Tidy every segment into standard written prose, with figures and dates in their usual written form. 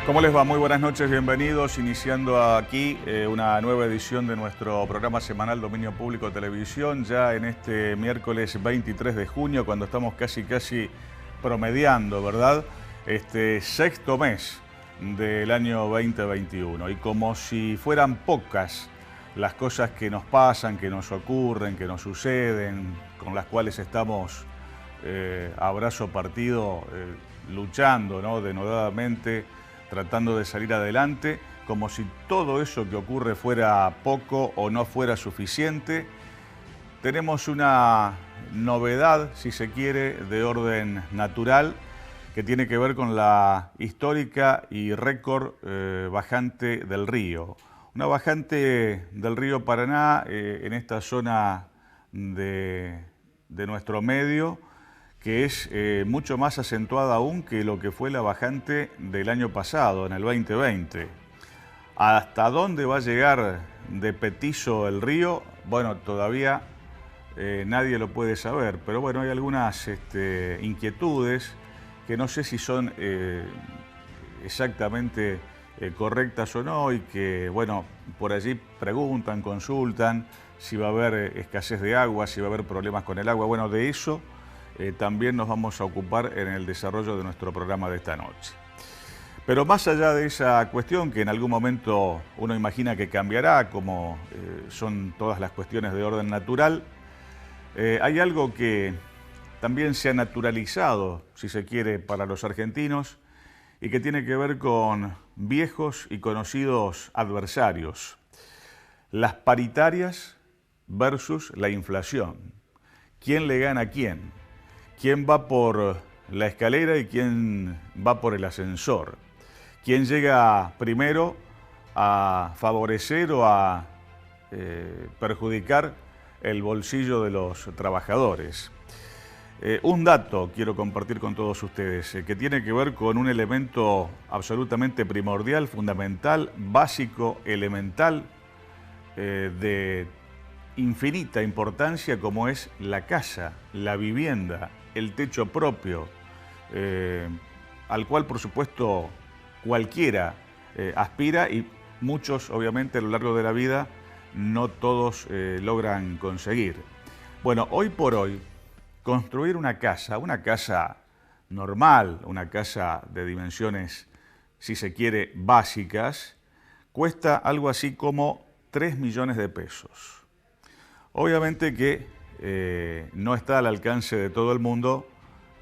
¿Cómo les va? Muy buenas noches, bienvenidos. Iniciando aquí una nueva edición de nuestro programa semanal Dominio Público Televisión, ya en este miércoles 23 de junio, cuando estamos casi promediando, ¿verdad? Este sexto mes del año 2021. Y como si fueran pocas las cosas que nos pasan, que nos ocurren, que nos suceden, con las cuales estamos a brazo partido luchando, ¿no?, denodadamente, tratando de salir adelante, como si todo eso que ocurre fuera poco o no fuera suficiente. Tenemos una novedad, si se quiere, de orden natural, que tiene que ver con la histórica y récord bajante del río. Una bajante del río Paraná en esta zona de nuestro medio, que es mucho más acentuada aún que lo que fue la bajante del año pasado, en el 2020. ¿Hasta dónde va a llegar de petizo el río? Bueno, todavía nadie lo puede saber, pero bueno, hay algunas inquietudes que no sé si son exactamente correctas o no, y que, bueno, por allí preguntan, consultan si va a haber escasez de agua, si va a haber problemas con el agua. Bueno, de eso también nos vamos a ocupar en el desarrollo de nuestro programa de esta noche. Pero más allá de esa cuestión, que en algún momento uno imagina que cambiará, como son todas las cuestiones de orden natural, hay algo que también se ha naturalizado, si se quiere, para los argentinos, y que tiene que ver con viejos y conocidos adversarios: las paritarias versus la inflación. ¿Quién le gana a quién? ¿Quién va por la escalera y quién va por el ascensor? ¿Quién llega primero a favorecer o a perjudicar el bolsillo de los trabajadores? Un dato quiero compartir con todos ustedes que tiene que ver con un elemento absolutamente primordial, fundamental, básico, elemental, de infinita importancia, como es la casa, la vivienda, el techo propio, al cual por supuesto cualquiera aspira, y muchos obviamente a lo largo de la vida no todos logran conseguir. Bueno, hoy por hoy construir una casa normal, una casa de dimensiones, si se quiere, básicas, cuesta algo así como 3 millones de pesos. Obviamente que no está al alcance de todo el mundo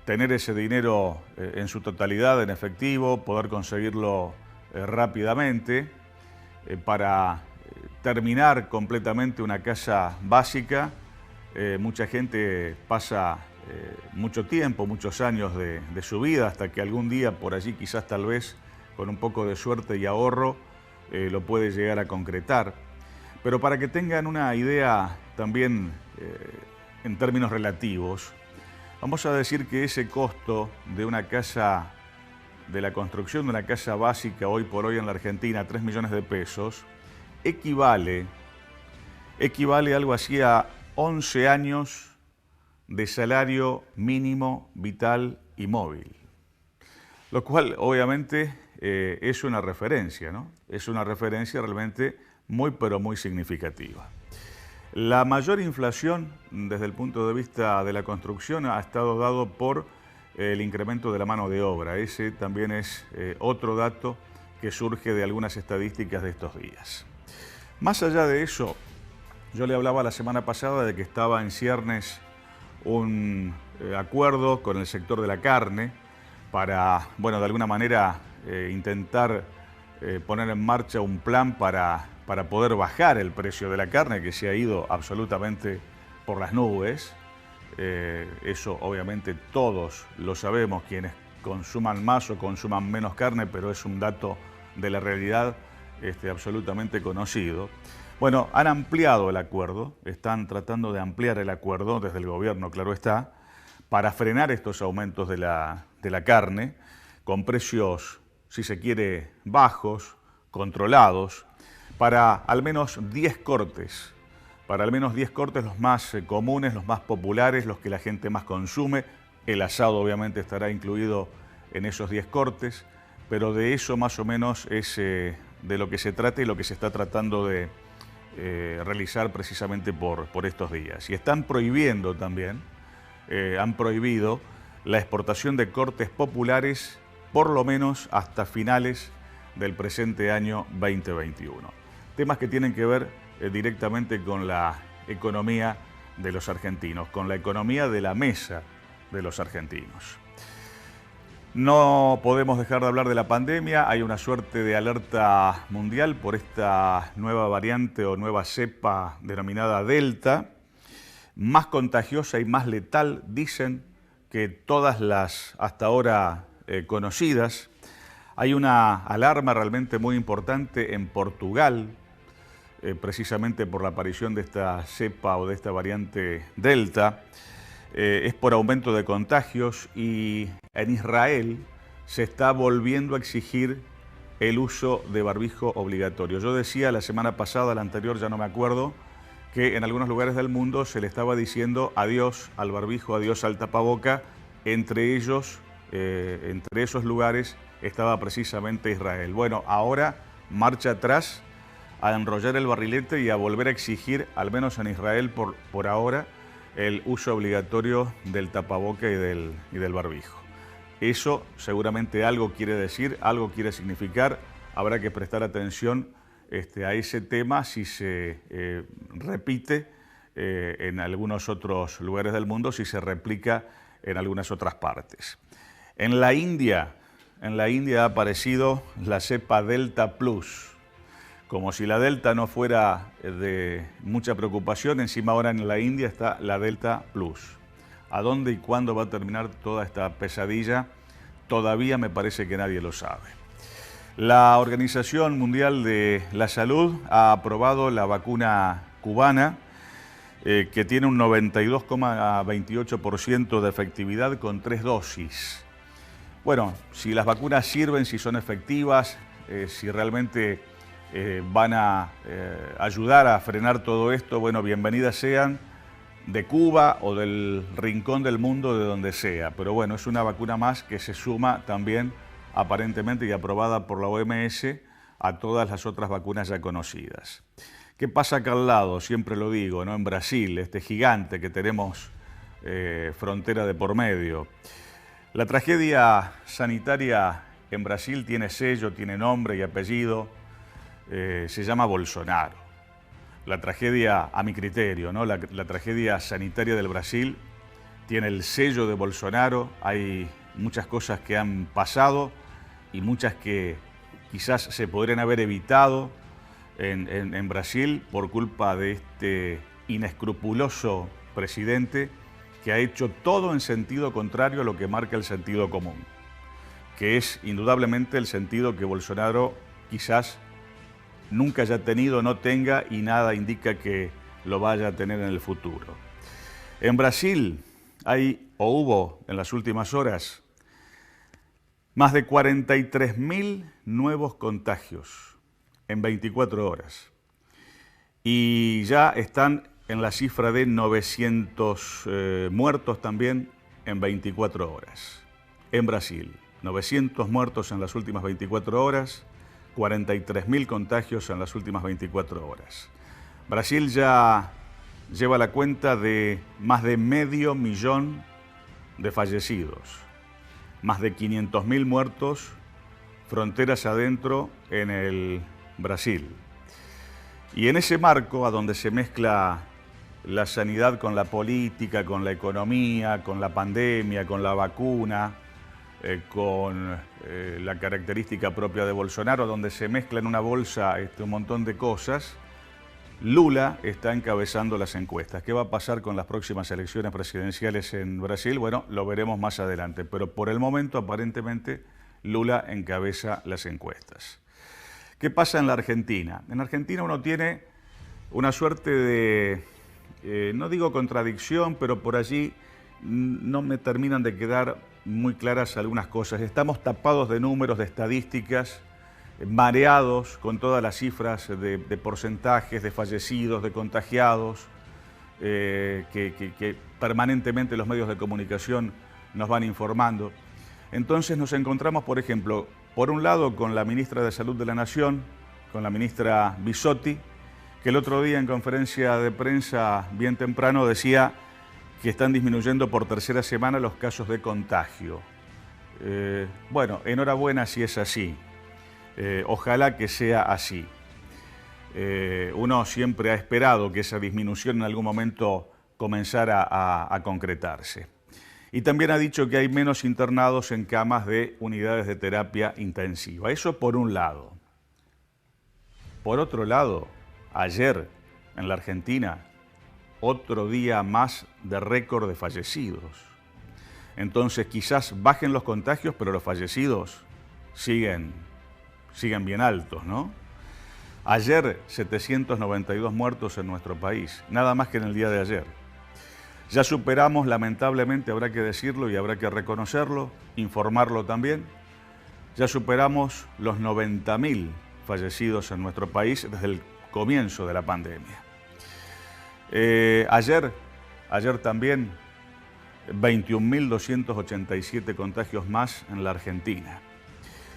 tener ese dinero en su totalidad, en efectivo, poder conseguirlo rápidamente para terminar completamente una casa básica. Mucha gente pasa mucho tiempo, muchos años de su vida, hasta que algún día por allí, quizás tal vez con un poco de suerte y ahorro, lo puede llegar a concretar. Pero para que tengan una idea también en términos relativos, vamos a decir que ese costo de una casa, de la construcción de una casa básica hoy por hoy en la Argentina, 3 millones de pesos, equivale algo así a 11 años de salario mínimo vital y móvil. Lo cual obviamente es una referencia, ¿no? Es una referencia realmente muy pero muy significativa. La mayor inflación desde el punto de vista de la construcción ha estado dado por el incremento de la mano de obra. Ese también es otro dato que surge de algunas estadísticas de estos días. Más allá de eso, yo le hablaba la semana pasada de que estaba en ciernes un acuerdo con el sector de la carne para, bueno, de alguna manera intentar poner en marcha un plan para poder bajar el precio de la carne, que se ha ido absolutamente por las nubes. Eso obviamente todos lo sabemos, quienes consuman más o consuman menos carne, pero es un dato de la realidad absolutamente conocido. Bueno, han ampliado el acuerdo, están tratando de ampliar el acuerdo desde el gobierno, claro está, para frenar estos aumentos de la carne, con precios, si se quiere, bajos, controlados, para al menos 10 cortes, los más comunes, los más populares, los que la gente más consume. El asado obviamente estará incluido en esos 10 cortes, pero de eso más o menos es de lo que se trata y lo que se está tratando de realizar precisamente por estos días. Y están prohibiendo también, han prohibido la exportación de cortes populares por lo menos hasta finales del presente año 2021. Temas que tienen que ver directamente con la economía de los argentinos, con la economía de la mesa de los argentinos. No podemos dejar de hablar de la pandemia, hay una suerte de alerta mundial por esta nueva variante o nueva cepa denominada Delta, más contagiosa y más letal, dicen, que todas las hasta ahora conocidas. Hay una alarma realmente muy importante en Portugal, precisamente por la aparición de esta cepa o de esta variante Delta. Es por aumento de contagios y en Israel se está volviendo a exigir el uso de barbijo obligatorio. Yo decía la semana pasada, la anterior ya no me acuerdo, que en algunos lugares del mundo se le estaba diciendo adiós al barbijo, adiós al tapaboca. Entre ellos, entre esos lugares estaba precisamente Israel. Bueno, ahora marcha atrás a enrollar el barrilete y a volver a exigir, al menos en Israel por ahora, el uso obligatorio del tapaboca y del barbijo. Eso seguramente algo quiere decir, algo quiere significar. Habrá que prestar atención a ese tema si se repite en algunos otros lugares del mundo, si se replica en algunas otras partes. En la India ha aparecido la cepa Delta Plus. Como si la Delta no fuera de mucha preocupación, encima ahora en la India está la Delta Plus. ¿A dónde y cuándo va a terminar toda esta pesadilla? Todavía me parece que nadie lo sabe. La Organización Mundial de la Salud ha aprobado la vacuna cubana, que tiene un 92,28% de efectividad con 3 dosis. Bueno, si las vacunas sirven, si son efectivas, si realmente van a ayudar a frenar todo esto, bueno, bienvenidas sean, de Cuba o del rincón del mundo, de donde sea. Pero bueno, es una vacuna más que se suma también, aparentemente y aprobada por la OMS, a todas las otras vacunas ya conocidas. ¿Qué pasa acá al lado? Siempre lo digo, ¿no? En Brasil, este gigante que tenemos frontera de por medio. La tragedia sanitaria en Brasil tiene sello, tiene nombre y apellido. Se llama Bolsonaro. La tragedia, a mi criterio, ¿no? La tragedia sanitaria del Brasil tiene el sello de Bolsonaro. Hay muchas cosas que han pasado y muchas que quizás se podrían haber evitado en Brasil por culpa de este inescrupuloso presidente que ha hecho todo en sentido contrario a lo que marca el sentido común, que es indudablemente el sentido que Bolsonaro quizás nunca haya tenido, no tenga y nada indica que lo vaya a tener en el futuro. En Brasil hay o hubo en las últimas horas más de 43.000 nuevos contagios en 24 horas y ya están en la cifra de 900 muertos también en 24 horas. En Brasil, 900 muertos en las últimas 24 horas, 43.000 contagios en las últimas 24 horas. Brasil ya lleva la cuenta de más de 500.000 de fallecidos, más de 500.000 muertos fronteras adentro en el Brasil. Y en ese marco, a donde se mezcla la sanidad con la política, con la economía, con la pandemia, con la vacuna, con la característica propia de Bolsonaro, donde se mezcla en una bolsa un montón de cosas, Lula está encabezando las encuestas. ¿Qué va a pasar con las próximas elecciones presidenciales en Brasil? Bueno, lo veremos más adelante, pero por el momento aparentemente Lula encabeza las encuestas. ¿Qué pasa en la Argentina? En Argentina uno tiene una suerte de, no digo contradicción, pero por allí no me terminan de quedar muy claras algunas cosas. Estamos tapados de números, de estadísticas, mareados con todas las cifras de porcentajes, de fallecidos, de contagiados, que permanentemente los medios de comunicación nos van informando. Entonces nos encontramos, por ejemplo, Por un lado, con la ministra de Salud de la Nación, con la ministra Bisotti, que el otro día en conferencia de prensa bien temprano decía que están disminuyendo por tercera semana los casos de contagio. Bueno, enhorabuena si es así. Ojalá que sea así. Uno siempre ha esperado que esa disminución en algún momento comenzara a concretarse. Y también ha dicho que hay menos internados en camas de unidades de terapia intensiva. Eso por un lado. Por otro lado, ayer en la Argentina, otro día más de récord de fallecidos. Entonces quizás bajen los contagios, pero los fallecidos siguen bien altos, ¿no? Ayer 792 muertos en nuestro país, nada más que en el día de ayer. Ya superamos, lamentablemente, habrá que decirlo y habrá que reconocerlo, informarlo también, ya superamos los 90.000 fallecidos en nuestro país desde el comienzo de la pandemia. Ayer también 21.287 contagios más en la Argentina.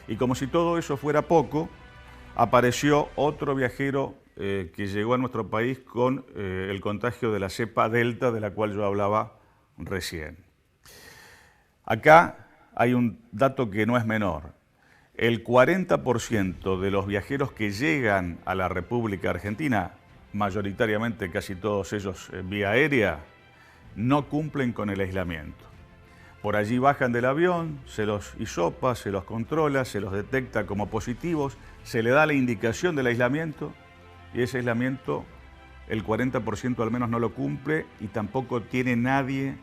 Y como si todo eso fuera poco, apareció otro viajero que llegó a nuestro país con el contagio de la cepa Delta, de la cual yo hablaba recién. Acá hay un dato que no es menor. El 40% de los viajeros que llegan a la República Argentina, mayoritariamente casi todos ellos vía aérea, no cumplen con el aislamiento. Por allí bajan del avión, se los hisopa, se los controla, se los detecta como positivos, se le da la indicación del aislamiento y ese aislamiento el 40% al menos no lo cumple y tampoco tiene nadie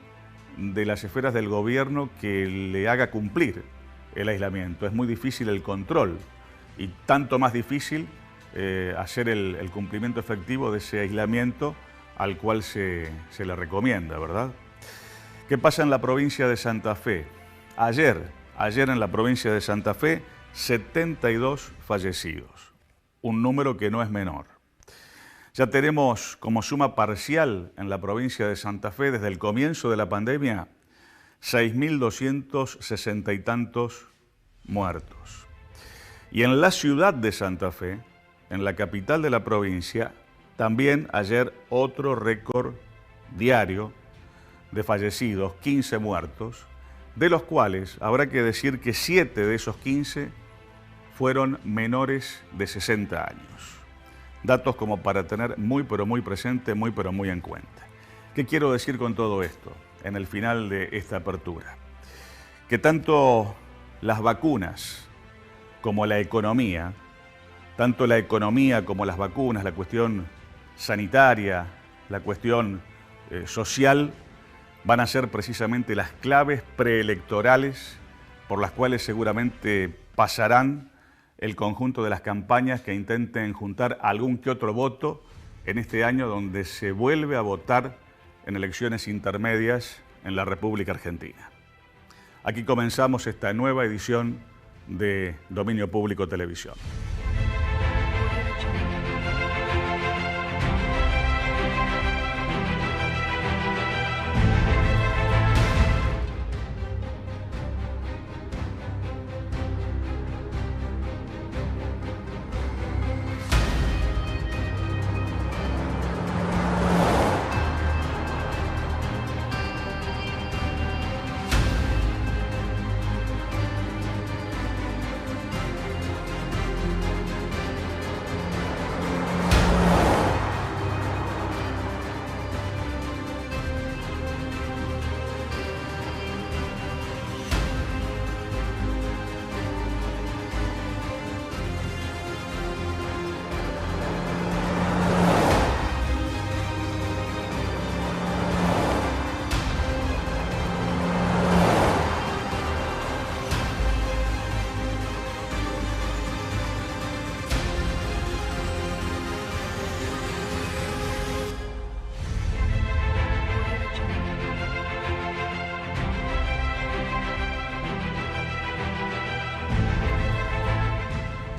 de las esferas del gobierno que le haga cumplir el aislamiento. Es muy difícil el control y tanto más difícil hacer el cumplimiento efectivo de ese aislamiento al cual se le recomienda, ¿verdad? ¿Qué pasa en la provincia de Santa Fe? Ayer en la provincia de Santa Fe, 72 fallecidos, un número que no es menor. Ya tenemos como suma parcial en la provincia de Santa Fe, desde el comienzo de la pandemia, 6.260 y tantos muertos. Y en la ciudad de Santa Fe, en la capital de la provincia, también ayer otro récord diario de fallecidos, 15 muertos, de los cuales habrá que decir que 7 de esos 15 fueron menores de 60 años. Datos como para tener muy pero muy presente, muy pero muy en cuenta. ¿Qué quiero decir con todo esto en el final de esta apertura? Que tanto las vacunas como la economía, tanto la economía como las vacunas, la cuestión sanitaria, la cuestión social, van a ser precisamente las claves preelectorales por las cuales seguramente pasarán el conjunto de las campañas que intenten juntar algún que otro voto en este año donde se vuelve a votar en elecciones intermedias en la República Argentina. Aquí comenzamos esta nueva edición de Dominio Público Televisión.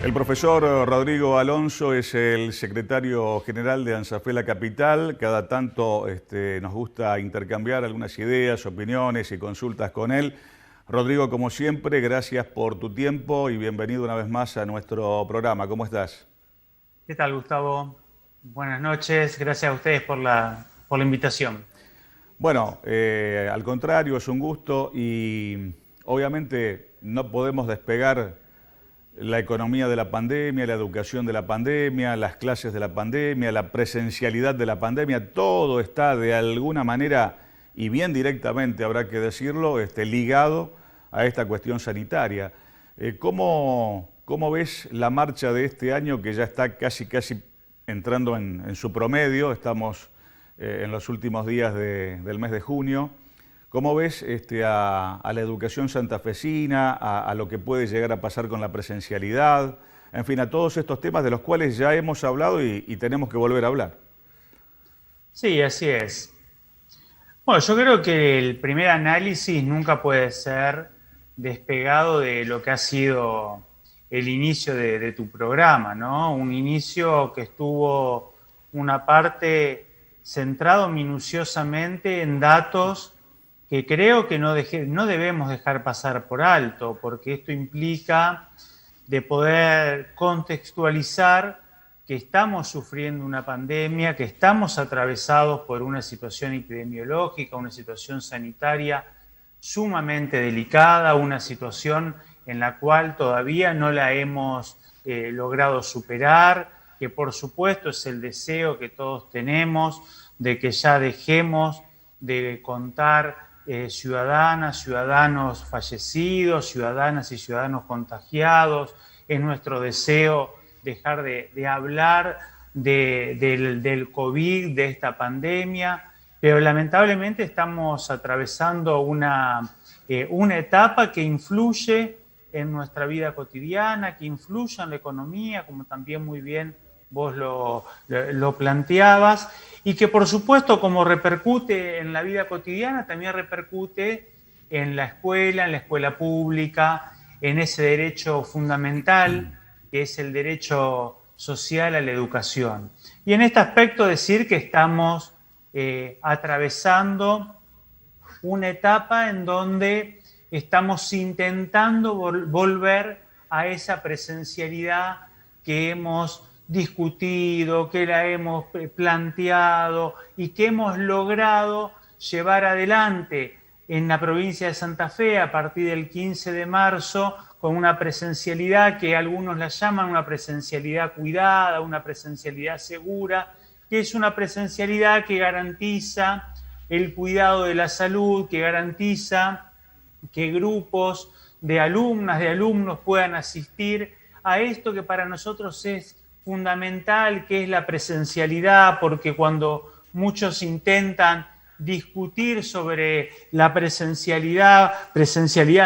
El profesor Rodrigo Alonso es el secretario general de ANSAFE La Capital. Cada tanto nos gusta intercambiar algunas ideas, opiniones y consultas con él Rodrigo, como siempre, gracias por tu tiempo y bienvenido una vez más a nuestro programa. ¿Cómo estás? ¿Qué tal, Gustavo? Buenas noches, gracias a ustedes por la invitación. Bueno, al contrario, es un gusto y obviamente no podemos despegar la economía de la pandemia, la educación de la pandemia, las clases de la pandemia, la presencialidad de la pandemia, todo está de alguna manera, y bien directamente habrá que decirlo, ligado a esta cuestión sanitaria. ¿Cómo ves la marcha de este año que ya está casi entrando en su promedio? Estamos en los últimos días del mes de junio. ¿Cómo ves a la educación santafesina, a lo que puede llegar a pasar con la presencialidad? En fin, a todos estos temas de los cuales ya hemos hablado y tenemos que volver a hablar. Sí, así es. Bueno, yo creo que el primer análisis nunca puede ser despegado de lo que ha sido el inicio de tu programa, ¿no? Un inicio que estuvo una parte centrado minuciosamente en datos que creo que no debemos dejar pasar por alto, porque esto implica de poder contextualizar que estamos sufriendo una pandemia, que estamos atravesados por una situación epidemiológica, una situación sanitaria sumamente delicada, una situación en la cual todavía no la hemos logrado superar, que por supuesto es el deseo que todos tenemos de que ya dejemos de contar ciudadanas, ciudadanos fallecidos, ciudadanas y ciudadanos contagiados. Es nuestro deseo dejar de hablar del COVID, de esta pandemia, pero lamentablemente estamos atravesando una etapa que influye en nuestra vida cotidiana, que influye en la economía, como también muy bien vos lo planteabas, y que por supuesto como repercute en la vida cotidiana, también repercute en la escuela pública, en ese derecho fundamental que es el derecho social a la educación. Y en este aspecto decir que estamos atravesando una etapa en donde estamos intentando volver a esa presencialidad que hemos discutido, que la hemos planteado y que hemos logrado llevar adelante en la provincia de Santa Fe a partir del 15 de marzo con una presencialidad que algunos la llaman una presencialidad cuidada, una presencialidad segura, que es una presencialidad que garantiza el cuidado de la salud, que garantiza que grupos de alumnas, de alumnos puedan asistir a esto que para nosotros es fundamental, que es la presencialidad, porque cuando muchos intentan discutir sobre la presencialidad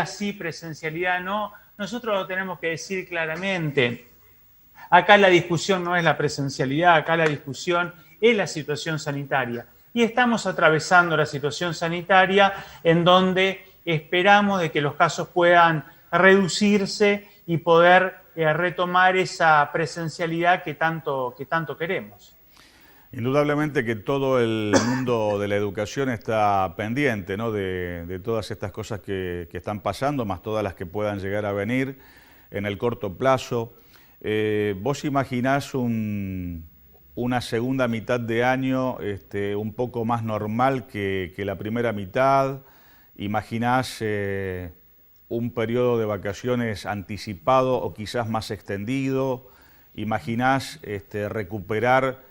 sí, presencialidad no, nosotros lo tenemos que decir claramente. Acá la discusión no es la presencialidad, acá la discusión es la situación sanitaria. Y estamos atravesando la situación sanitaria en donde esperamos de que los casos puedan reducirse y poder retomar esa presencialidad que tanto queremos. Indudablemente que todo el mundo de la educación está pendiente, ¿no?, de todas estas cosas que están pasando, más todas las que puedan llegar a venir en el corto plazo. ¿Vos imaginás una segunda mitad de año un poco más normal que la primera mitad? ¿Imaginás un periodo de vacaciones anticipado o quizás más extendido? ¿Imaginás recuperar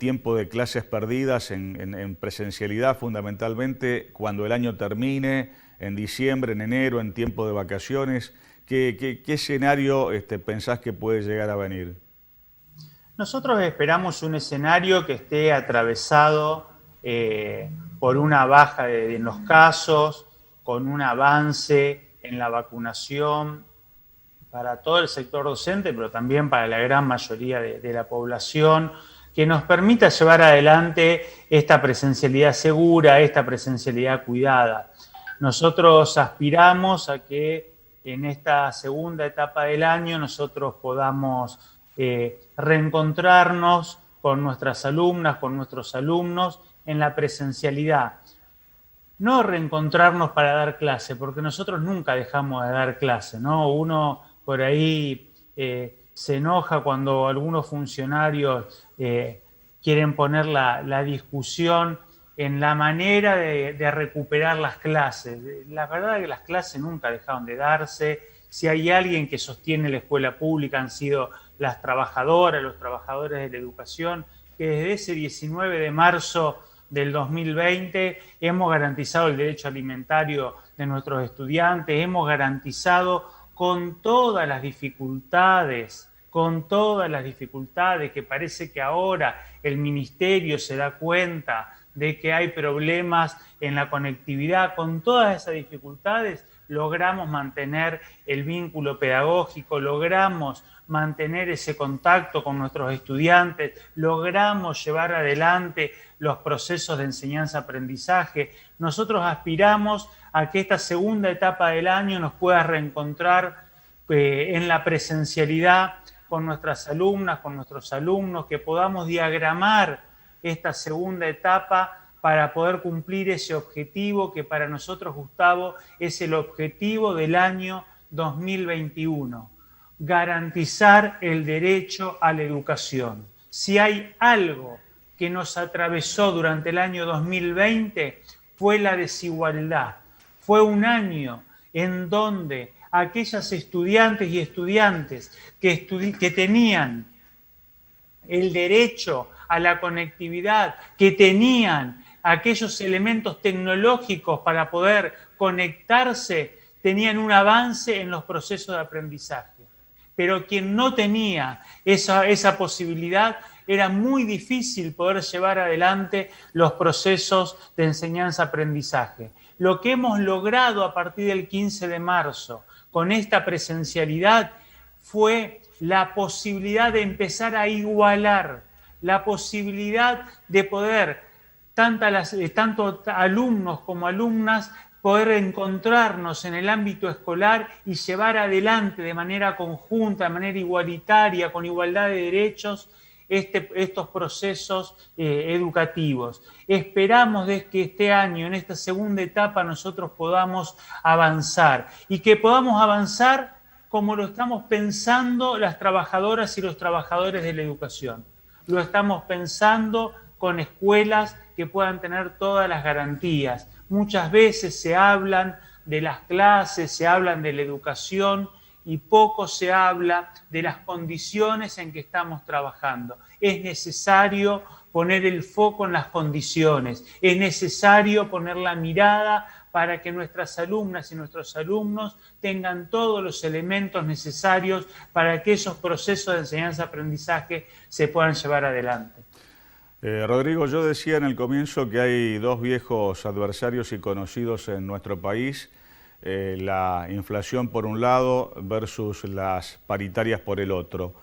tiempo de clases perdidas en presencialidad fundamentalmente cuando el año termine, en diciembre, en enero, en tiempo de vacaciones? ¿Qué escenario pensás que puede llegar a venir? Nosotros esperamos un escenario que esté atravesado por una baja en los casos, con un avance en la vacunación para todo el sector docente, pero también para la gran mayoría de la población, que nos permita llevar adelante esta presencialidad segura, esta presencialidad cuidada. Nosotros aspiramos a que en esta segunda etapa del año nosotros podamos reencontrarnos con nuestras alumnas, con nuestros alumnos en la presencialidad. no reencontrarnos para dar clase, porque nosotros nunca dejamos de dar clase, ¿no? Uno por ahí se enoja cuando algunos funcionarios quieren poner la discusión en la manera de recuperar las clases. La verdad es que las clases nunca dejaron de darse. Si hay alguien que sostiene la escuela pública han sido las trabajadoras, los trabajadores de la educación, que desde ese 19 de marzo del 2020 hemos garantizado el derecho alimentario de nuestros estudiantes, hemos garantizado con todas las dificultades que parece que ahora el ministerio se da cuenta de que hay problemas en la conectividad, con todas esas dificultades logramos mantener el vínculo pedagógico, logramos mantener ese contacto con nuestros estudiantes, logramos llevar adelante los procesos de enseñanza-aprendizaje. Nosotros aspiramos a que esta segunda etapa del año nos pueda reencontrar en la presencialidad con nuestras alumnas, con nuestros alumnos, que podamos diagramar esta segunda etapa para poder cumplir ese objetivo que para nosotros, Gustavo, es el objetivo del año 2021, garantizar el derecho a la educación. Si hay algo que nos atravesó durante el año 2020 fue la desigualdad. Fue un año en donde aquellas estudiantes y estudiantes que tenían el derecho a la conectividad, que tenían aquellos elementos tecnológicos para poder conectarse, tenían un avance en los procesos de aprendizaje. Pero quien no tenía esa posibilidad, era muy difícil poder llevar adelante los procesos de enseñanza-aprendizaje. Lo que hemos logrado a partir del 15 de marzo con esta presencialidad fue la posibilidad de empezar a igualar, la posibilidad de poder, tanto alumnos como alumnas, poder encontrarnos en el ámbito escolar y llevar adelante de manera conjunta, de manera igualitaria, con igualdad de derechos, estos procesos educativos. Esperamos que este año, en esta segunda etapa, nosotros podamos avanzar y que podamos avanzar como lo estamos pensando las trabajadoras y los trabajadores de la educación. Lo estamos pensando con escuelas que puedan tener todas las garantías. Muchas veces se hablan de las clases, se hablan de la educación y poco se habla de las condiciones en que estamos trabajando. Es necesario poner el foco en las condiciones, es necesario poner la mirada para que nuestras alumnas y nuestros alumnos tengan todos los elementos necesarios para que esos procesos de enseñanza-aprendizaje se puedan llevar adelante. Rodrigo, yo decía en el comienzo que hay dos viejos adversarios y conocidos en nuestro país, la inflación por un lado versus las paritarias por el otro.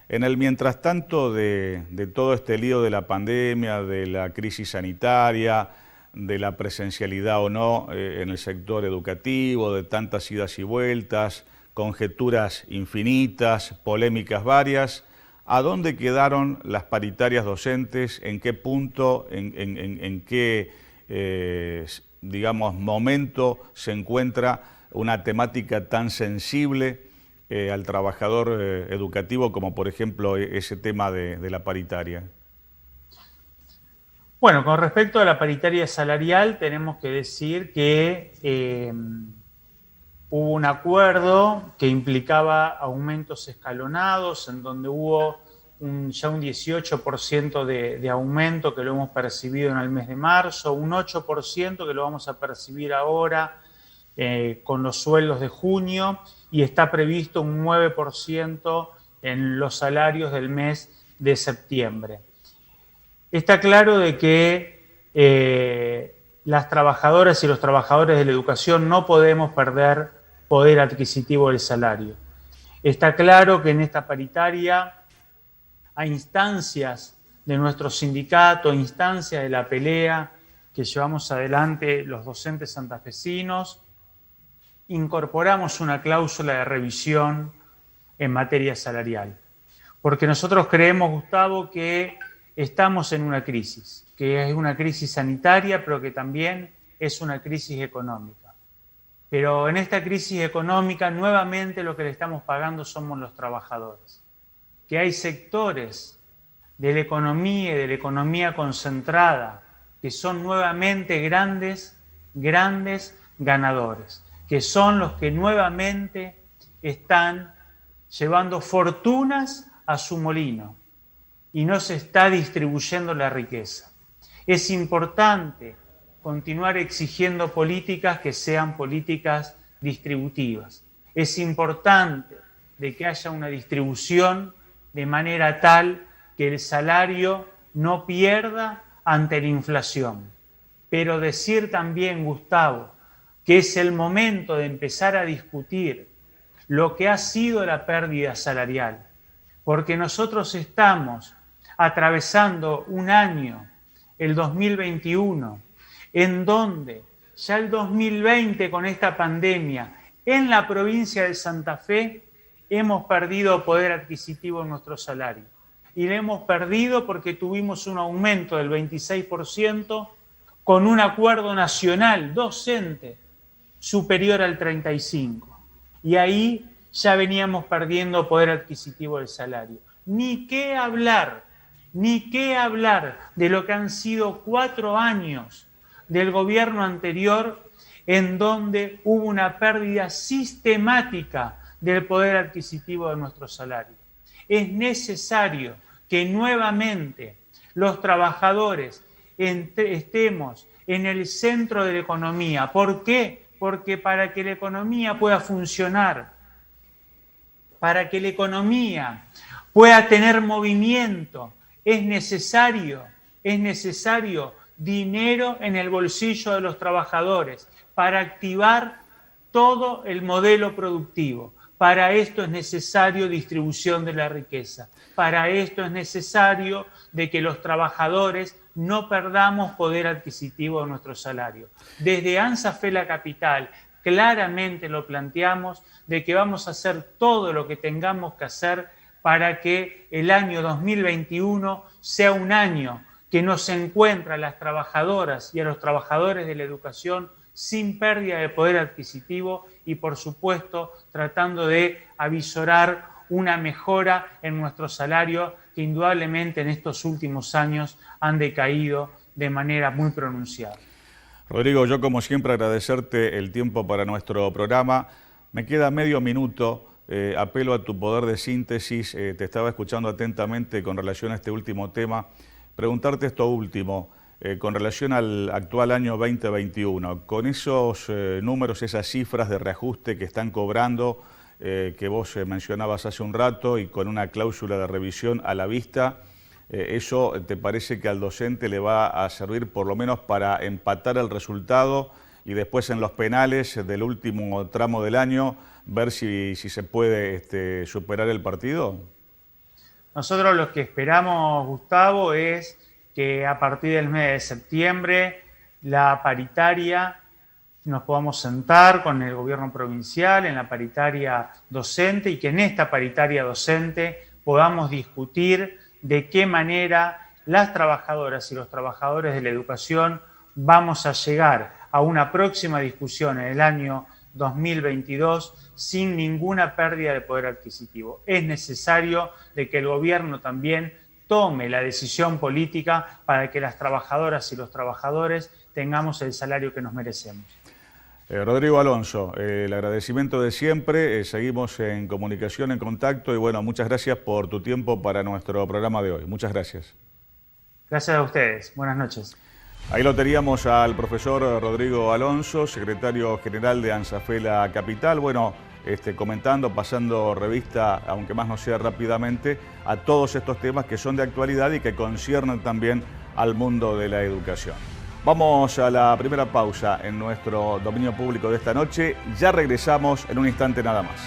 En el mientras tanto de todo este lío de la pandemia, de la crisis sanitaria, de la presencialidad o no en el sector educativo, de tantas idas y vueltas, conjeturas infinitas, polémicas varias, ¿a dónde quedaron las paritarias docentes? ¿En qué punto, en qué, digamos, momento se encuentra una temática tan sensible al trabajador educativo como, por ejemplo, ese tema de la paritaria? Bueno, con respecto a la paritaria salarial, tenemos que decir que hubo un acuerdo que implicaba aumentos escalonados, en donde hubo ya un 18% de aumento que lo hemos percibido en el mes de marzo, un 8% que lo vamos a percibir ahora con los sueldos de junio, y está previsto un 9% en los salarios del mes de septiembre. Está claro de que las trabajadoras y los trabajadores de la educación no podemos perder poder adquisitivo del salario. Está claro que en esta paritaria, a instancias de nuestro sindicato, a instancias de la pelea que llevamos adelante los docentes santafesinos, incorporamos una cláusula de revisión en materia salarial. Porque nosotros creemos, Gustavo, que estamos en una crisis, que es una crisis sanitaria, pero que también es una crisis económica. Pero en esta crisis económica nuevamente lo que le estamos pagando somos los trabajadores. Que hay sectores de la economía concentrada, que son nuevamente grandes ganadores, que son los que nuevamente están llevando fortunas a su molino y no se está distribuyendo la riqueza. Es importante continuar exigiendo políticas que sean políticas distributivas. Es importante de que haya una distribución de manera tal que el salario no pierda ante la inflación. Pero decir también, Gustavo, que es el momento de empezar a discutir lo que ha sido la pérdida salarial, porque nosotros estamos atravesando un año, el 2021, en donde ya el 2020 con esta pandemia, en la provincia de Santa Fe, hemos perdido poder adquisitivo en nuestro salario. Y lo hemos perdido porque tuvimos un aumento del 26% con un acuerdo nacional docente superior al 35%. Y ahí ya veníamos perdiendo poder adquisitivo del salario. Ni qué hablar de lo que han sido 4 años del gobierno anterior en donde hubo una pérdida sistemática del poder adquisitivo de nuestro salario. Es necesario que nuevamente los trabajadores estemos en el centro de la economía. ¿Por qué? Porque para que la economía pueda funcionar, para que la economía pueda tener movimiento, es necesario dinero en el bolsillo de los trabajadores para activar todo el modelo productivo. Para esto es necesario distribución de la riqueza. Para esto es necesario de que los trabajadores no perdamos poder adquisitivo de nuestro salario. Desde ANSA Fe La Capital claramente lo planteamos de que vamos a hacer todo lo que tengamos que hacer para que el año 2021 sea un año que nos encuentra a las trabajadoras y a los trabajadores de la educación sin pérdida de poder adquisitivo y, por supuesto, tratando de avisorar una mejora en nuestro salario que indudablemente en estos últimos años han decaído de manera muy pronunciada. Rodrigo, yo como siempre agradecerte el tiempo para nuestro programa. Me queda medio minuto. Apelo a tu poder de síntesis. Te estaba escuchando atentamente con relación a este último tema. Preguntarte esto último, con relación al actual año 2021. Con esos números, esas cifras de reajuste que están cobrando, que vos mencionabas hace un rato, y con una cláusula de revisión a la vista, ¿eso te parece que al docente le va a servir por lo menos para empatar el resultado y después en los penales del último tramo del año ver si se puede superar el partido? Nosotros lo que esperamos, Gustavo, es que a partir del mes de septiembre la paritaria nos podamos sentar con el gobierno provincial en la paritaria docente y que en esta paritaria docente podamos discutir de qué manera las trabajadoras y los trabajadores de la educación vamos a llegar a una próxima discusión en el año 2022 sin ninguna pérdida de poder adquisitivo. Es necesario de que el gobierno también tome la decisión política para que las trabajadoras y los trabajadores tengamos el salario que nos merecemos. Rodrigo Alonso, el agradecimiento de siempre, seguimos en comunicación, en contacto y bueno, muchas gracias por tu tiempo para nuestro programa de hoy. Muchas gracias. Gracias a ustedes. Buenas noches. Ahí lo teníamos al profesor Rodrigo Alonso, secretario general de ANSA Fe La Capital, bueno, comentando, pasando revista, aunque más no sea rápidamente, a todos estos temas que son de actualidad y que conciernen también al mundo de la educación. Vamos a la primera pausa en nuestro dominio público de esta noche. Ya regresamos en un instante nada más.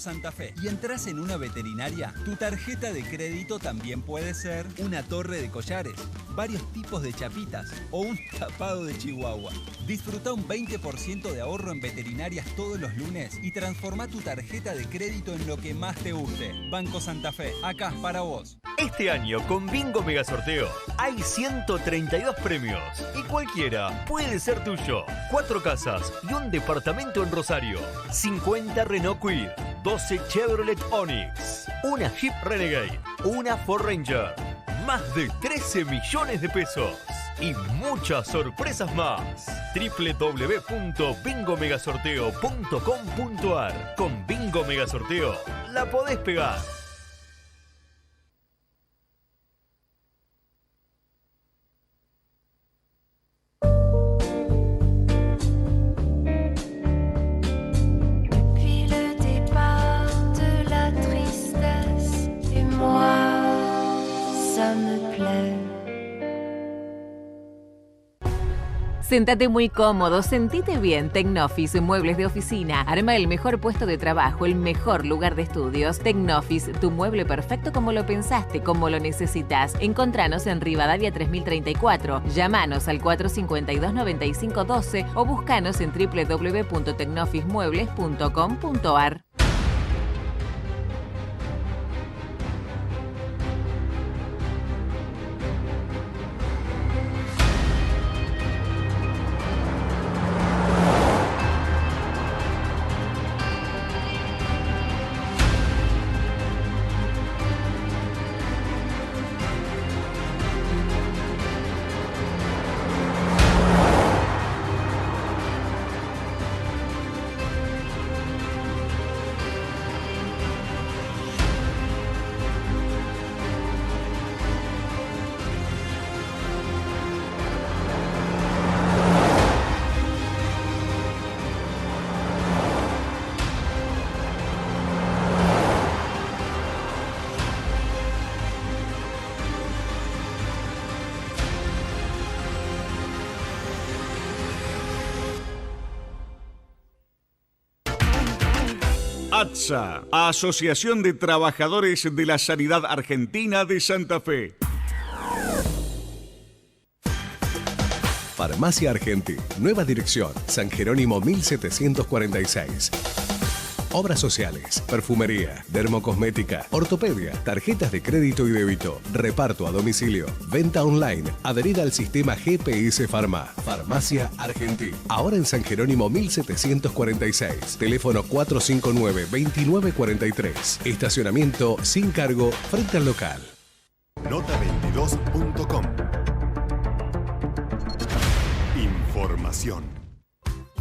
Santa Fe y entras en una veterinaria, tu tarjeta de crédito también puede ser una torre de collares, varios tipos de chapitas o un tapado de chihuahua. Disfruta un 20% de ahorro en veterinarias todos los lunes y transforma tu tarjeta de crédito en lo que más te guste. Banco Santa Fe, acá para vos. Este año con Bingo Mega Sorteo hay 132 premios y cualquiera puede ser tuyo. 4 casas y un departamento en Rosario. 50 Renault Kwid, 12 Chevrolet Onix, una Jeep Renegade, una Ford Ranger. Más de 13 millones de pesos y muchas sorpresas más. www.bingomegasorteo.com.ar. Con Bingo Mega Sorteo la podés pegar. Séntate muy cómodo, sentite bien. Tecnofis, muebles de oficina. Arma el mejor puesto de trabajo, el mejor lugar de estudios. Tecnofis, tu mueble perfecto como lo pensaste, como lo necesitas. Encontranos en Rivadavia 3034. Llámanos al 452-9512 o búscanos en www.tecnofismuebles.com.ar. ATSA, Asociación de Trabajadores de la Sanidad Argentina de Santa Fe. Farmacia Argentí, nueva dirección, San Jerónimo 1746. Obras sociales, perfumería, dermocosmética, ortopedia, tarjetas de crédito y débito, reparto a domicilio, venta online, adherida al sistema GPS Pharma. Farmacia Argentí, ahora en San Jerónimo 1746, teléfono 459-2943, estacionamiento sin cargo frente al local. Nota22.com. Información.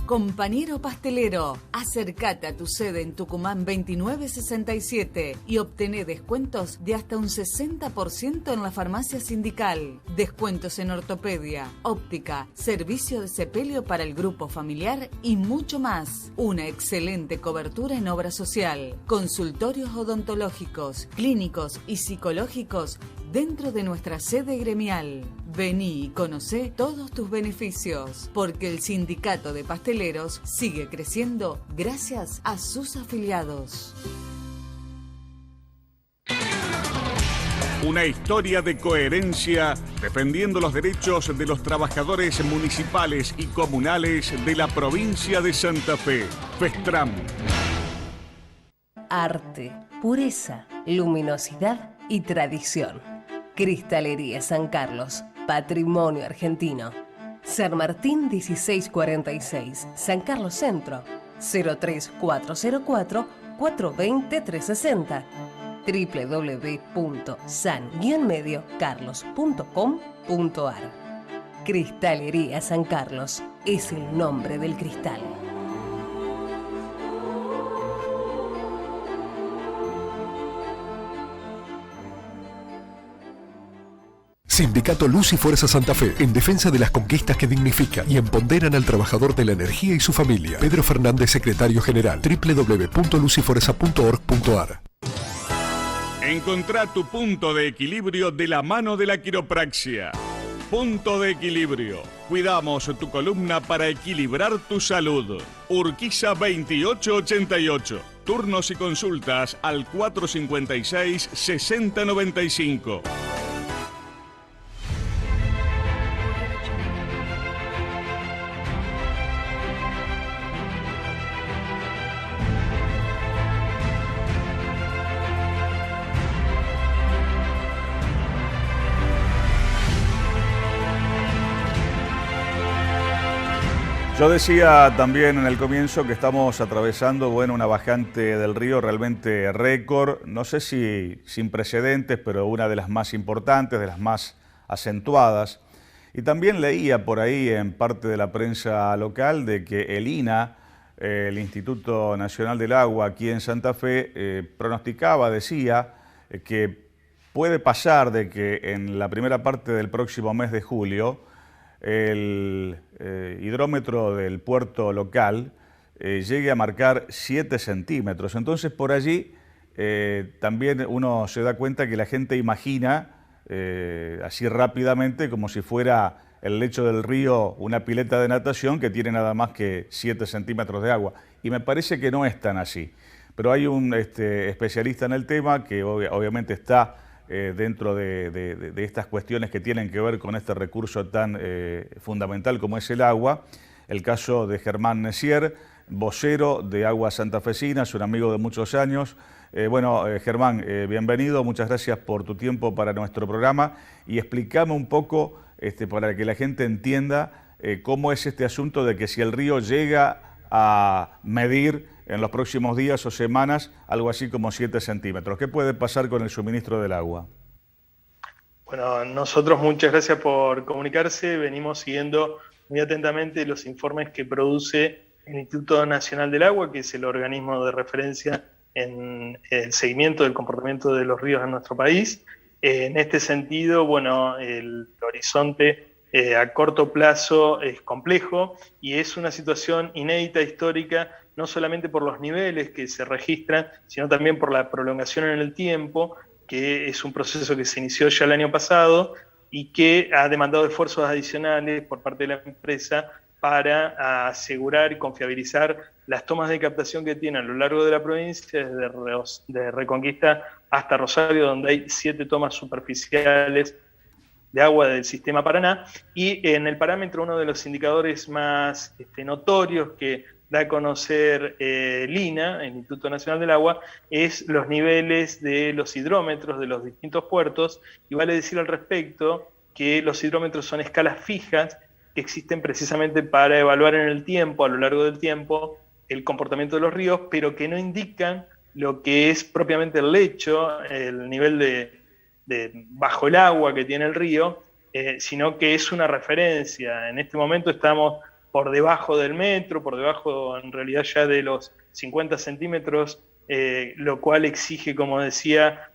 Compañero pastelero, acércate a tu sede en Tucumán 2967 y obtené descuentos de hasta un 60% en la farmacia sindical. Descuentos en ortopedia, óptica, servicio de sepelio para el grupo familiar y mucho más. Una excelente cobertura en obra social, consultorios odontológicos, clínicos y psicológicos dentro de nuestra sede gremial. Vení y conocé todos tus beneficios, porque el sindicato de pasteleros sigue creciendo gracias a sus afiliados. Una historia de coherencia defendiendo los derechos de los trabajadores municipales y comunales de la provincia de Santa Fe. Festram. Arte, pureza, luminosidad y tradición. Cristalería San Carlos, patrimonio argentino. San Martín 1646, San Carlos Centro, 03404 420 360. www.san-mediocarlos.com.ar. Cristalería San Carlos es el nombre del cristal. Sindicato Luz y Fuerza Santa Fe, en defensa de las conquistas que dignifican y empoderan al trabajador de la energía y su familia. Pedro Fernández, secretario general. www.lucyfuerza.org.ar. Encontrá tu punto de equilibrio de la mano de la quiropraxia. Punto de equilibrio. Cuidamos tu columna para equilibrar tu salud. Urquiza 2888. Turnos y consultas al 456-6095. Yo decía también en el comienzo que estamos atravesando, una bajante del río realmente récord, no sé si sin precedentes, pero una de las más importantes, de las más acentuadas. Y también leía por ahí en parte de la prensa local de que el INA, el Instituto Nacional del Agua aquí en Santa Fe, pronosticaba, decía, que puede pasar de que en la primera parte del próximo mes de julio el hidrómetro del puerto local llegue a marcar 7 centímetros. Entonces por allí también uno se da cuenta que la gente imagina así rápidamente como si fuera el lecho del río una pileta de natación que tiene nada más que 7 centímetros de agua. Y me parece que no es tan así. Pero hay un especialista en el tema que obviamente está dentro de estas cuestiones que tienen que ver con este recurso tan fundamental como es el agua. El caso de Germán Nessier, vocero de Aguas Santafesinas, un amigo de muchos años. Germán, bienvenido, muchas gracias por tu tiempo para nuestro programa y explícame un poco para que la gente entienda cómo es este asunto de que si el río llega a medir en los próximos días o semanas algo así como 7 centímetros. ¿Qué puede pasar con el suministro del agua? Bueno, nosotros muchas gracias por comunicarse. Venimos siguiendo muy atentamente los informes que produce el Instituto Nacional del Agua, que es el organismo de referencia en el seguimiento del comportamiento de los ríos en nuestro país. En este sentido, el horizonte a corto plazo es complejo y es una situación inédita, histórica, no solamente por los niveles que se registran, sino también por la prolongación en el tiempo, que es un proceso que se inició ya el año pasado y que ha demandado esfuerzos adicionales por parte de la empresa para asegurar y confiabilizar las tomas de captación que tiene a lo largo de la provincia, desde Reconquista hasta Rosario, donde hay 7 tomas superficiales de agua del sistema Paraná, y en el parámetro uno de los indicadores más notorios que da a conocer el INA, el Instituto Nacional del Agua, es los niveles de los hidrómetros de los distintos puertos, y vale decir al respecto que los hidrómetros son escalas fijas que existen precisamente para evaluar en el tiempo, a lo largo del tiempo, el comportamiento de los ríos, pero que no indican lo que es propiamente el lecho, el nivel de bajo el agua que tiene el río, sino que es una referencia. En este momento estamos por debajo del metro, por debajo en realidad ya de los 50 centímetros, lo cual exige, como decía,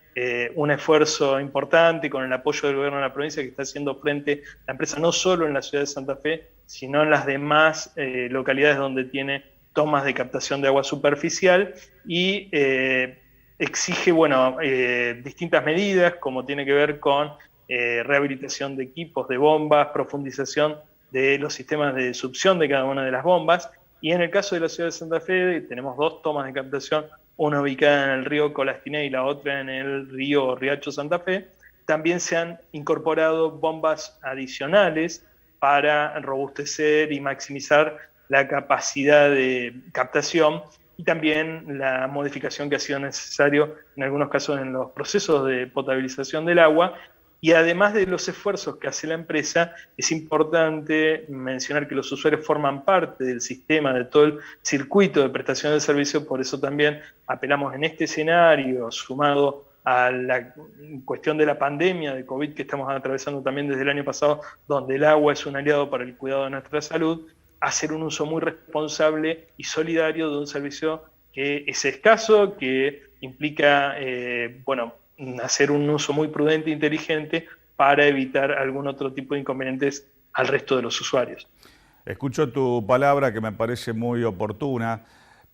un esfuerzo importante con el apoyo del gobierno de la provincia que está haciendo frente la empresa no solo en la ciudad de Santa Fe, sino en las demás localidades donde tiene tomas de captación de agua superficial y exige distintas medidas, como tiene que ver con rehabilitación de equipos, de bombas, profundización de los sistemas de succión de cada una de las bombas. Y en el caso de la ciudad de Santa Fe tenemos 2 tomas de captación, una ubicada en el río Colastiné y la otra en el río Riacho Santa Fe. También se han incorporado bombas adicionales para robustecer y maximizar la capacidad de captación, y también la modificación que ha sido necesario en algunos casos en los procesos de potabilización del agua. Y además de los esfuerzos que hace la empresa, es importante mencionar que los usuarios forman parte del sistema, de todo el circuito de prestación de servicio. Por eso también apelamos en este escenario, sumado a la cuestión de la pandemia de COVID que estamos atravesando también desde el año pasado, donde el agua es un aliado para el cuidado de nuestra salud, hacer un uso muy responsable y solidario de un servicio que es escaso, que implica hacer un uso muy prudente e inteligente para evitar algún otro tipo de inconvenientes al resto de los usuarios. Escucho tu palabra que me parece muy oportuna,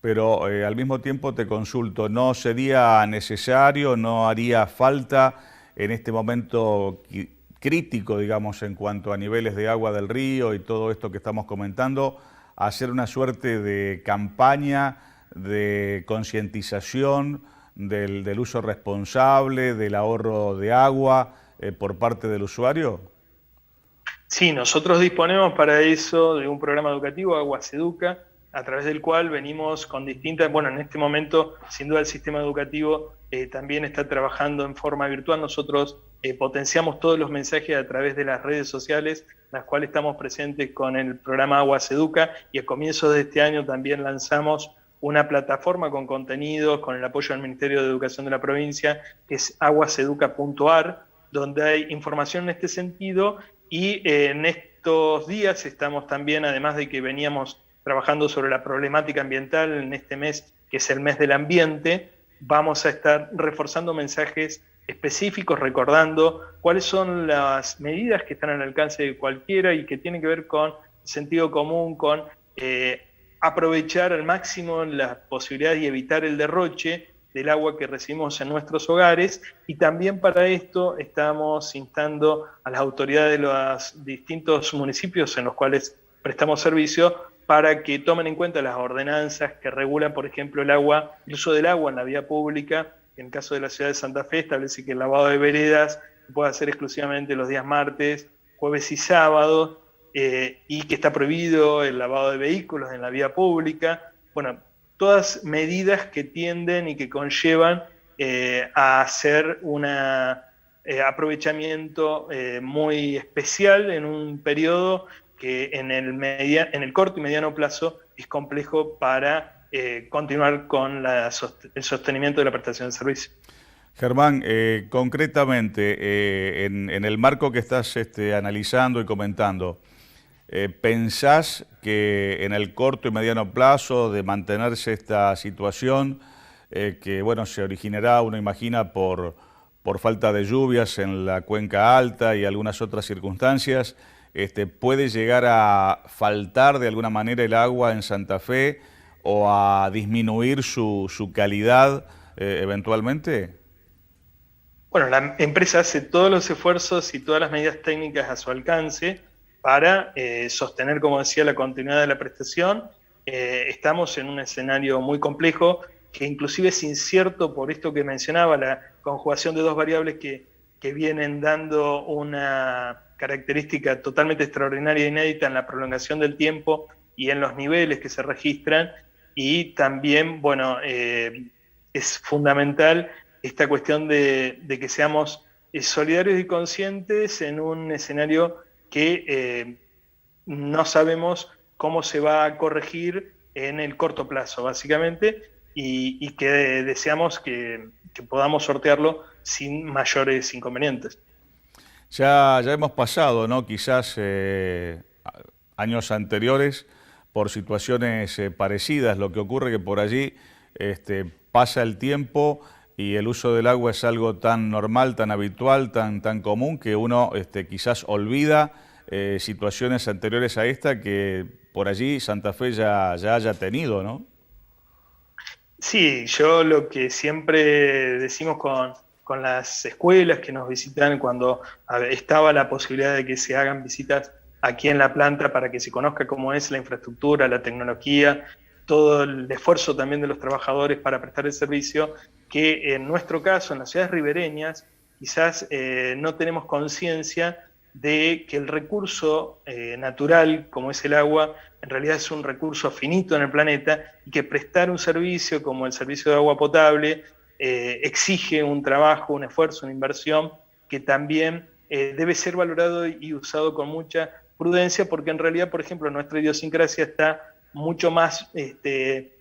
pero al mismo tiempo te consulto, ¿no sería necesario, no haría falta en este momento crítico, digamos, en cuanto a niveles de agua del río y todo esto que estamos comentando, hacer una suerte de campaña de concientización del uso responsable, del ahorro de agua por parte del usuario? Sí, nosotros disponemos para eso de un programa educativo, Aguas Educa, a través del cual venimos con distintas, bueno, en este momento sin duda el sistema educativo también está trabajando en forma virtual. Nosotros potenciamos todos los mensajes a través de las redes sociales, en las cuales estamos presentes con el programa Aguas Educa, y a comienzos de este año también lanzamos una plataforma con contenidos, con el apoyo del Ministerio de Educación de la provincia, que es aguaseduca.ar, donde hay información en este sentido, y en estos días estamos también, además de que veníamos trabajando sobre la problemática ambiental en este mes, que es el mes del ambiente, vamos a estar reforzando mensajes específicos, recordando cuáles son las medidas que están al alcance de cualquiera y que tienen que ver con sentido común, con aprovechar al máximo las posibilidades y evitar el derroche del agua que recibimos en nuestros hogares. Y también para esto estamos instando a las autoridades de los distintos municipios en los cuales prestamos servicio para que tomen en cuenta las ordenanzas que regulan, por ejemplo, el uso del agua en la vía pública. En el caso de la ciudad de Santa Fe establece que el lavado de veredas se puede hacer exclusivamente los días martes, jueves y sábados, y que está prohibido el lavado de vehículos en la vía pública. Bueno, todas medidas que tienden y que conllevan a hacer un aprovechamiento muy especial en un periodo que en el corto y mediano plazo es complejo para continuar con el sostenimiento de la prestación de servicio. Germán, concretamente, en el marco que estás analizando y comentando, ¿pensás que en el corto y mediano plazo de mantenerse esta situación, que bueno, se originará, uno imagina, por falta de lluvias en la cuenca alta y algunas otras circunstancias, puede llegar a faltar de alguna manera el agua en Santa Fe o a disminuir su calidad eventualmente? Bueno, la empresa hace todos los esfuerzos y todas las medidas técnicas a su alcance para sostener, como decía, la continuidad de la prestación. Estamos en un escenario muy complejo, que inclusive es incierto por esto que mencionaba, la conjugación de dos variables que vienen dando una característica totalmente extraordinaria e inédita en la prolongación del tiempo y en los niveles que se registran. Y también, bueno, es fundamental esta cuestión de que seamos solidarios y conscientes en un escenario que no sabemos cómo se va a corregir en el corto plazo, básicamente, y que deseamos que podamos sortearlo sin mayores inconvenientes. Ya hemos pasado, ¿no? Quizás años anteriores por situaciones parecidas. Lo que ocurre que por allí pasa el tiempo y el uso del agua es algo tan normal, tan habitual, tan común, que uno quizás olvida situaciones anteriores a esta que por allí Santa Fe ya haya tenido, ¿no? Sí, yo lo que siempre decimos con las escuelas que nos visitan, cuando estaba la posibilidad de que se hagan visitas aquí en la planta para que se conozca cómo es la infraestructura, la tecnología, todo el esfuerzo también de los trabajadores para prestar el servicio, que en nuestro caso, en las ciudades ribereñas, quizás no tenemos conciencia de que el recurso natural, como es el agua, en realidad es un recurso finito en el planeta, y que prestar un servicio como el servicio de agua potable exige un trabajo, un esfuerzo, una inversión que también debe ser valorado y usado con mucha prudencia, porque en realidad, por ejemplo, nuestra idiosincrasia está mucho más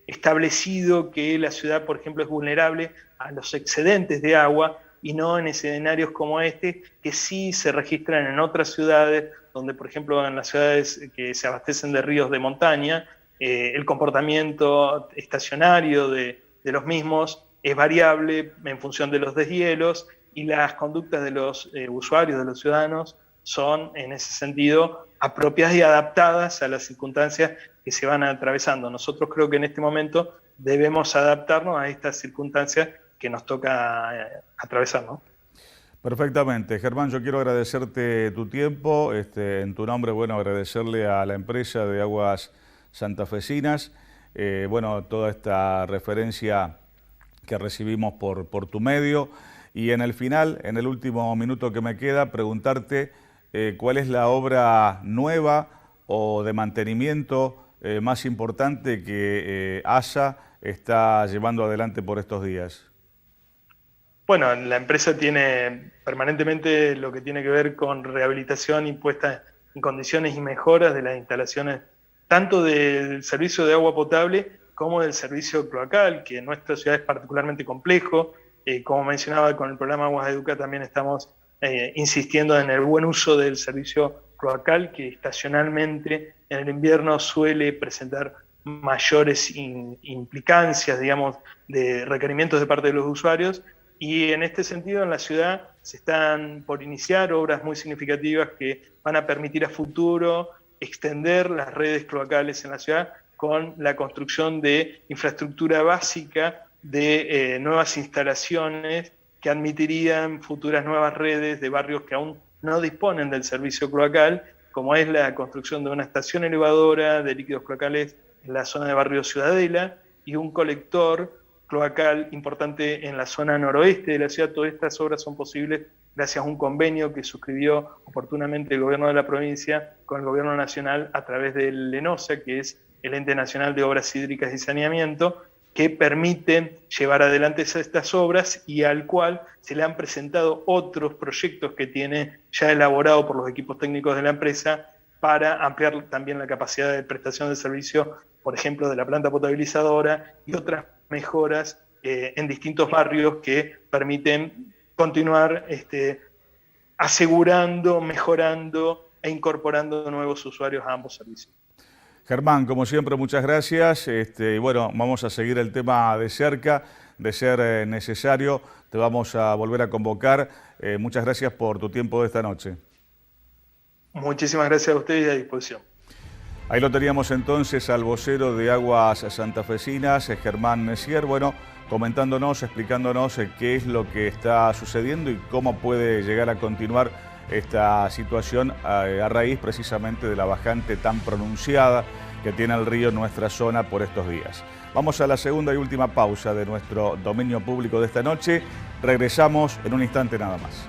establecido que la ciudad, por ejemplo, es vulnerable a los excedentes de agua, y no en escenarios como este, que sí se registran en otras ciudades, donde, por ejemplo, en las ciudades que se abastecen de ríos de montaña, el comportamiento estacionario de los mismos es variable en función de los deshielos, y las conductas de los usuarios, de los ciudadanos, son en ese sentido apropiadas y adaptadas a las circunstancias que se van atravesando. Nosotros creo que en este momento debemos adaptarnos a estas circunstancias que nos toca atravesar, ¿no? Perfectamente. Germán, yo quiero agradecerte tu tiempo, en tu nombre, bueno, agradecerle a la empresa de Aguas Santafesinas bueno, toda esta referencia que recibimos por tu medio. Y en el final, en el último minuto que me queda, preguntarte cuál es la obra nueva o de mantenimiento más importante que ASA está llevando adelante por estos días. Bueno, la empresa tiene permanentemente lo que tiene que ver con rehabilitación y puesta en condiciones y mejoras de las instalaciones, tanto del servicio de agua potable como del servicio cloacal, que en nuestra ciudad es particularmente complejo. Como mencionaba, con el programa Aguas Educa también estamos insistiendo en el buen uso del servicio cloacal, que estacionalmente en el invierno suele presentar mayores implicancias, digamos, de requerimientos de parte de los usuarios. Y en este sentido, en la ciudad se están por iniciar obras muy significativas que van a permitir a futuro extender las redes cloacales en la ciudad con la construcción de infraestructura básica de nuevas instalaciones que admitirían futuras nuevas redes de barrios que aún no disponen del servicio cloacal, como es la construcción de una estación elevadora de líquidos cloacales en la zona de barrio Ciudadela y un colector cloacal importante en la zona noroeste de la ciudad. Todas estas obras son posibles gracias a un convenio que suscribió oportunamente el gobierno de la provincia con el gobierno nacional a través del ENOSA, que es el Ente Nacional de Obras Hídricas y Saneamiento, que permiten llevar adelante estas obras y al cual se le han presentado otros proyectos que tiene ya elaborado por los equipos técnicos de la empresa para ampliar también la capacidad de prestación de servicio, por ejemplo, de la planta potabilizadora y otras mejoras en distintos barrios que permiten continuar asegurando, mejorando e incorporando nuevos usuarios a ambos servicios. Germán, como siempre, muchas gracias. Y bueno, vamos a seguir el tema de cerca, de ser necesario. Te vamos a volver a convocar. Muchas gracias por tu tiempo de esta noche. Muchísimas gracias a ustedes y a disposición. Ahí lo teníamos entonces al vocero de Aguas Santafesinas, Germán Messier, bueno, comentándonos, explicándonos qué es lo que está sucediendo y cómo puede llegar a continuar esta situación a raíz precisamente de la bajante tan pronunciada que tiene el río en nuestra zona por estos días. Vamos a la segunda y última pausa de nuestro dominio público de esta noche. Regresamos en un instante nada más.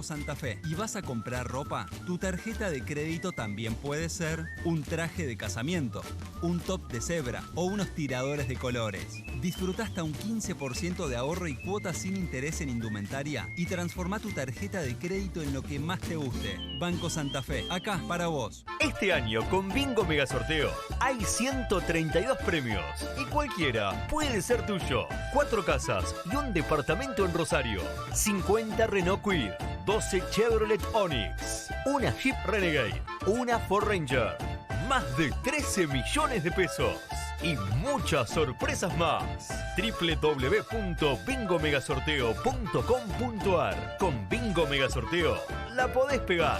Santa Fe y vas a comprar ropa, tu tarjeta de crédito también puede ser un traje de casamiento, un top de cebra o unos tiradores de colores. Disfruta hasta un 15% de ahorro y cuotas sin interés en indumentaria y transforma tu tarjeta de crédito en lo que más te guste. Banco Santa Fe, acá para vos. Este año con Bingo Mega Sorteo hay 132 premios y cualquiera puede ser tuyo. 4 casas y un departamento en Rosario, 50 Renault Kwid, 12 Chevrolet Onix, una Jeep Renegade, una Ford Ranger, más de 13 millones de pesos y muchas sorpresas más. www.bingomegasorteo.com.ar. Con Bingo Mega Sorteo la podés pegar.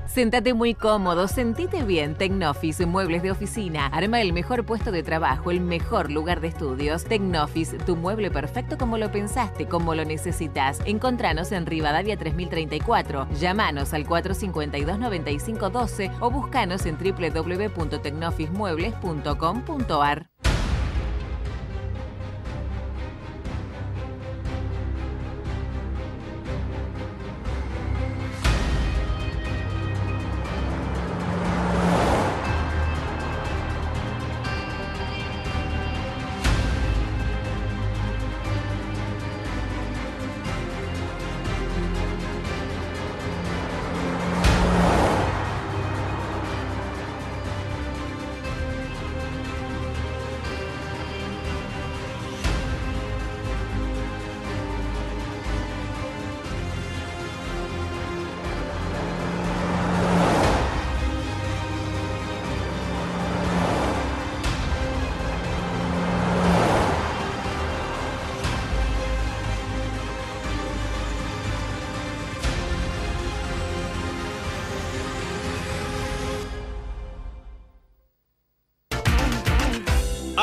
Séntate muy cómodo, sentite bien. Tecnofis, muebles de oficina. Arma el mejor puesto de trabajo, el mejor lugar de estudios. Tecnofis, tu mueble perfecto como lo pensaste, como lo necesitas. Encontranos en Rivadavia 3034. Llámanos al 452-9512 o búscanos en www.tecnofismuebles.com.ar.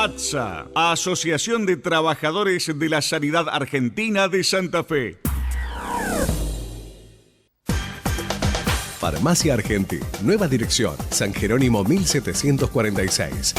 ATSA, Asociación de Trabajadores de la Sanidad Argentina de Santa Fe. Farmacia Argenti, nueva dirección, San Jerónimo 1746.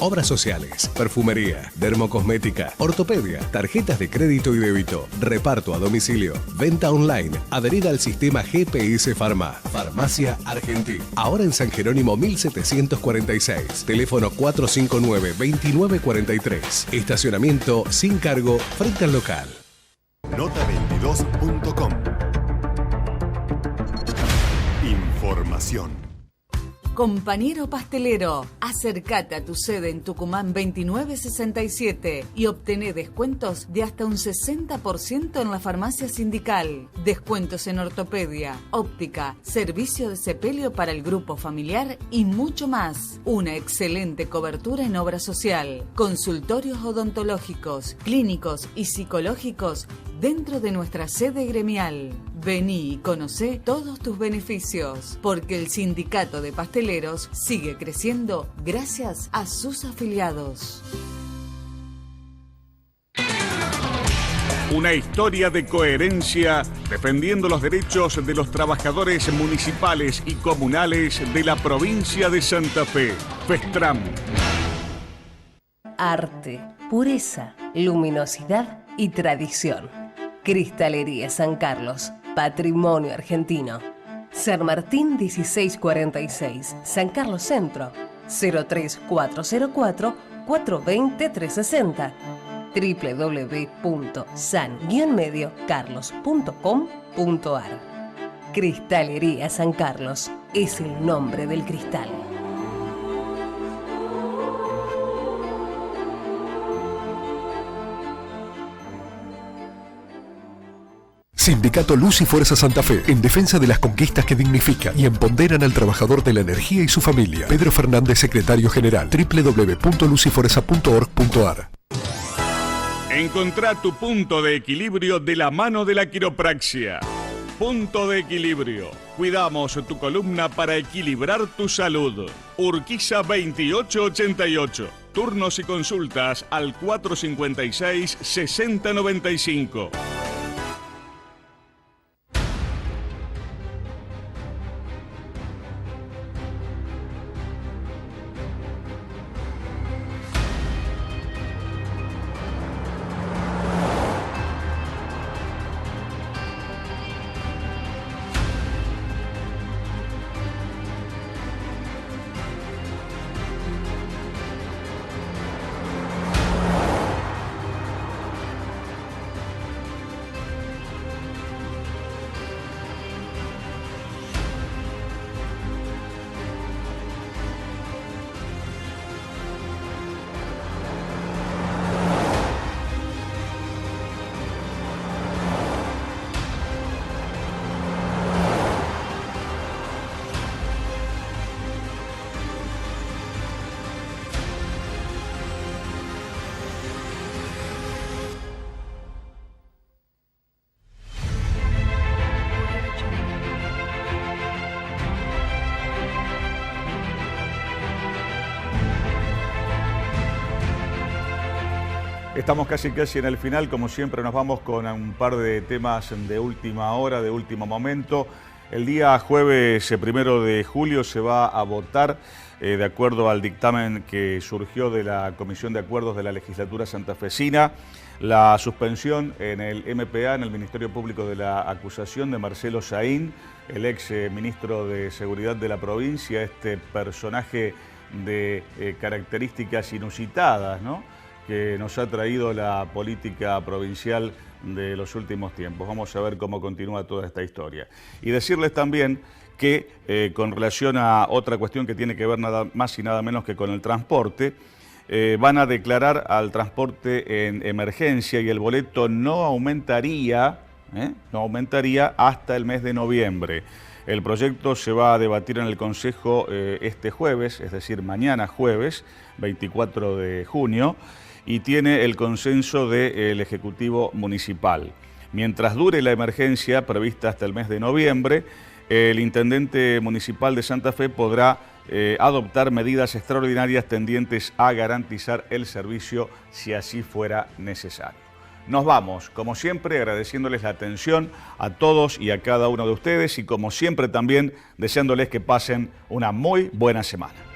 Obras sociales, perfumería, dermocosmética, ortopedia, tarjetas de crédito y débito, reparto a domicilio, venta online, adherida al sistema GPS Pharma. Farmacia Argenti, ahora en San Jerónimo 1746, teléfono 459-2943, estacionamiento sin cargo frente al local. Nota22.com. Información. Compañero pastelero, acércate a tu sede en Tucumán 2967 y obtené descuentos de hasta un 60% en la farmacia sindical. Descuentos en ortopedia, óptica, servicio de sepelio para el grupo familiar y mucho más. Una excelente cobertura en obra social, consultorios odontológicos, clínicos y psicológicos dentro de nuestra sede gremial. Vení y conocé todos tus beneficios, porque el sindicato de pasteleros sigue creciendo gracias a sus afiliados. Una historia de coherencia defendiendo los derechos de los trabajadores municipales y comunales de la provincia de Santa Fe. Festram. Arte, pureza, luminosidad y tradición. Cristalería San Carlos, patrimonio argentino. San Martín 1646, San Carlos Centro, 03404 420 360. www.san-mediocarlos.com.ar. Cristalería San Carlos es el nombre del cristal. Sindicato Luz y Fuerza Santa Fe, en defensa de las conquistas que dignifican y empoderan al trabajador de la energía y su familia. Pedro Fernández, secretario general. www.lucyfuerza.org.ar. Encontrá tu punto de equilibrio de la mano de la quiropraxia. Punto de equilibrio. Cuidamos tu columna para equilibrar tu salud. Urquiza 2888. Turnos y consultas al 456-6095. Estamos casi en el final, como siempre nos vamos con un par de temas de última hora, de último momento. El día jueves 1 de julio se va a votar, de acuerdo al dictamen que surgió de la Comisión de Acuerdos de la Legislatura santafesina, la suspensión en el MPA, en el Ministerio Público de la Acusación, de Marcelo Saín, el ex ministro de Seguridad de la provincia, este personaje de características inusitadas, ¿no?, que nos ha traído la política provincial de los últimos tiempos. Vamos a ver cómo continúa toda esta historia. Y decirles también que con relación a otra cuestión que tiene que ver nada más y nada menos que con el transporte, van a declarar al transporte en emergencia y el boleto no aumentaría hasta el mes de noviembre. El proyecto se va a debatir en el Consejo este jueves, es decir, mañana jueves, 24 de junio, y tiene el consenso del Ejecutivo Municipal. Mientras dure la emergencia prevista hasta el mes de noviembre, el intendente municipal de Santa Fe podrá adoptar medidas extraordinarias tendientes a garantizar el servicio si así fuera necesario. Nos vamos, como siempre, agradeciéndoles la atención a todos y a cada uno de ustedes y como siempre también deseándoles que pasen una muy buena semana.